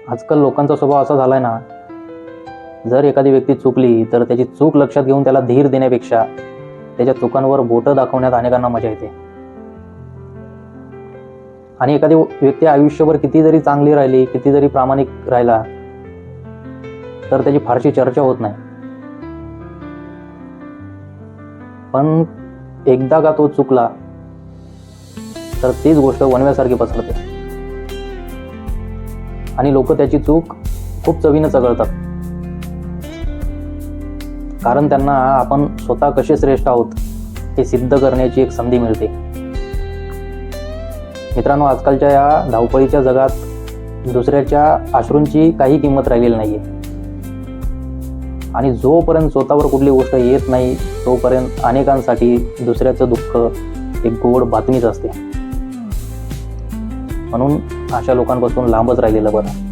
आजकाल लोकांचा स्वभाव असा झालाय ना, जर एखादी व्यक्ती चुकली तर त्याची चूक लक्षात घेऊन त्याला धीर देण्यापेक्षा त्याच्या चुकांवर बोटं दाखवण्यात अनेकांना मजा येते. आणि एखादी व्यक्ती आयुष्यभर किती जरी चांगली राहिली, किती जरी प्रामाणिक राहिला, तर त्याची फारशी चर्चा होत नाही. पण एकदा का तो चुकला तर तीच गोष्ट वणव्यासारखी पसरते आणि लोक त्याची चूक खूप चवीनं चघळतात. कारण त्यांना आपण स्वतः कसे श्रेष्ठ आहोत हे सिद्ध करण्याची एक संधी मिळते. मित्रांनो, आजकालच्या या धावपळीच्या जगात दुसऱ्याच्या अश्रूंची काही किंमत राहिलेली नाहीये. आणि जोपर्यंत स्वतःवर कुठली गोष्ट येत नाही तोपर्यंत अनेकांसाठी दुसऱ्याचं दुःख एक गोड बातमीच असते. म्हणून अशा लोकांपासून लांबच राहिलेलं बरं.